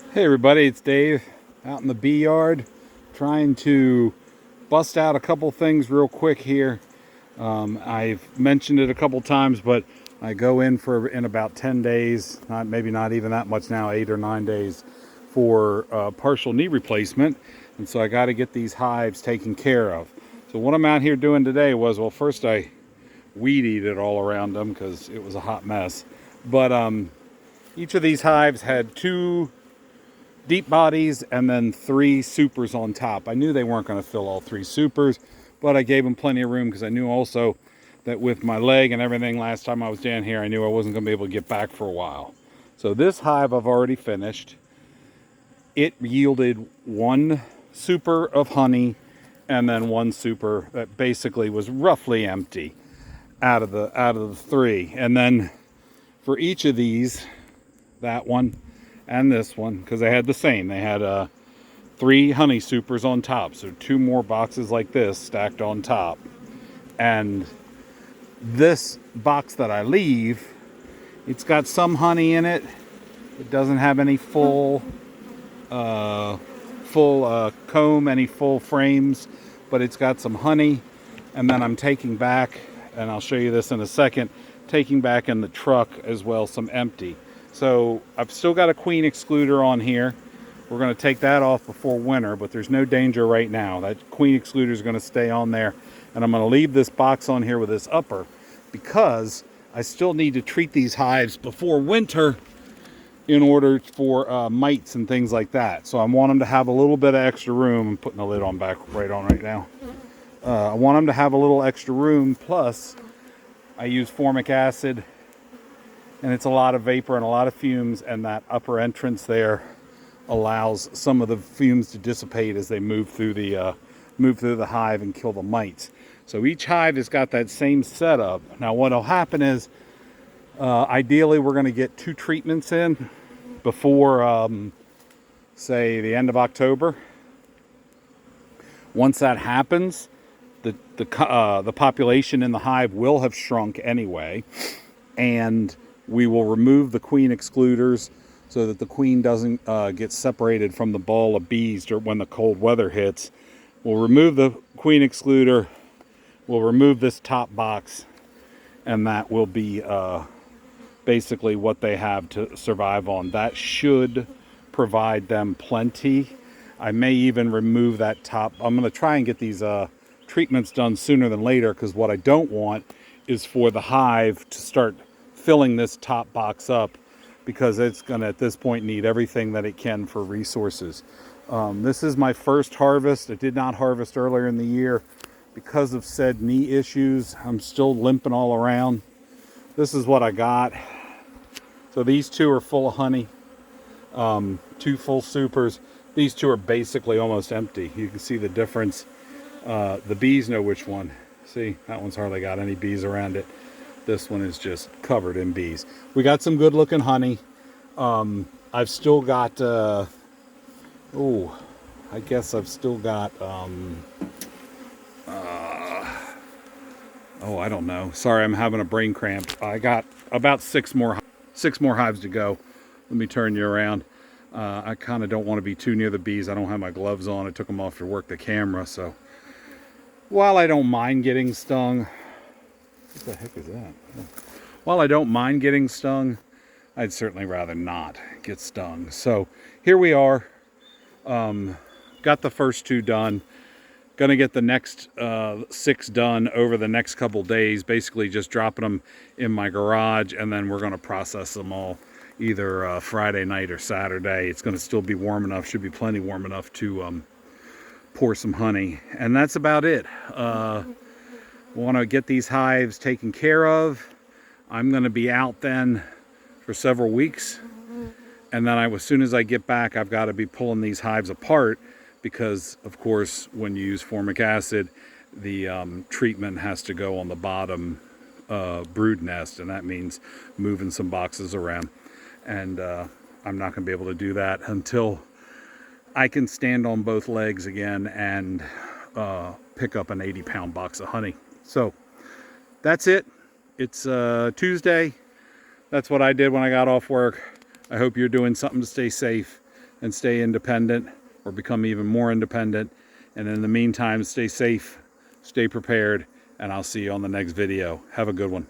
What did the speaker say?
Hey everybody, it's Dave out in the bee yard trying to bust out a couple things real quick here. I've mentioned it a couple times, but I go in about 10 days, maybe not even that much now, 8 or 9 days for partial knee replacement. And so I got to get these hives taken care of. So what I'm out here doing today was, well, first I weed eated all around them because it was a hot mess. But each of these hives had two deep bodies and then three supers on top. I knew they weren't going to fill all three supers, but I gave them plenty of room because I knew also that with my leg and everything last time I was down here, I knew I wasn't going to be able to get back for a while. So this hive I've already finished. It yielded one super of honey and then one super that basically was roughly empty out of the three. And then for each of these, that one and this one, because they had the same. They had three honey supers on top, so two more boxes like this stacked on top. And this box that I leave, it's got some honey in it. It doesn't have any full comb, any full frames, but it's got some honey. And then I'm taking back, and I'll show you this in a second, taking back in the truck as well some empty. So I've still got a queen excluder on here. We're going to take that off before winter, but there's no danger right now. That queen excluder is going to stay on there. And I'm going to leave this box on here with this upper because I still need to treat these hives before winter in order for mites and things like that. So I want them to have a little bit of extra room. I'm putting the lid on back right now. I want them to have a little extra room. Plus, I use formic acid, and it's a lot of vapor and a lot of fumes, and that upper entrance there allows some of the fumes to dissipate as they move through the hive and kill the mites. So each hive has got that same setup. Now what will happen is, ideally we're going to get 2 treatments in before, say, the end of October. Once that happens, the population in the hive will have shrunk anyway, and we will remove the queen excluders so that the queen doesn't get separated from the ball of bees when the cold weather hits. We'll remove the queen excluder, we'll remove this top box, and that will be basically what they have to survive on. That should provide them plenty. I may even remove that top. I'm going to try and get these treatments done sooner than later, because what I don't want is for the hive to start filling this top box up, because it's going to at this point need everything that it can for resources. This is my first harvest. I did not harvest earlier in the year because of said knee issues. I'm still limping all around. This is what I got. So these 2 are full of honey, 2 full supers. These 2 are basically almost empty. You can see the difference. The bees know which one. See, that one's hardly got any bees around it. This one is just covered in bees. We got some good looking honey. I've still got, I guess I've still got, I don't know. Sorry, I'm having a brain cramp. I got about 6 more hives to go. Let me turn you around. I kind of don't want to be too near the bees. I don't have my gloves on. I took them off to work the camera. So while I don't mind getting stung, what the heck is that? While I don't mind getting stung, I'd certainly rather not get stung. So here we are. Got the first 2 done. Gonna get the next 6 done over the next couple days. Basically just dropping them in my garage, and then we're gonna process them all either Friday night or Saturday. It's gonna still be warm enough, should be plenty warm enough to pour some honey. And that's about it. Want to get these hives taken care of. I'm going to be out then for several weeks, and then as soon as I get back, I've got to be pulling these hives apart, because of course when you use formic acid, the treatment has to go on the bottom brood nest, and that means moving some boxes around, and I'm not going to be able to do that until I can stand on both legs again and pick up an 80-pound box of honey. So that's it. It's Tuesday. That's what I did when I got off work. I hope you're doing something to stay safe. and stay independent, or become even more independent. And in the meantime, stay safe, stay prepared, and I'll see you on the next video. Have a good one.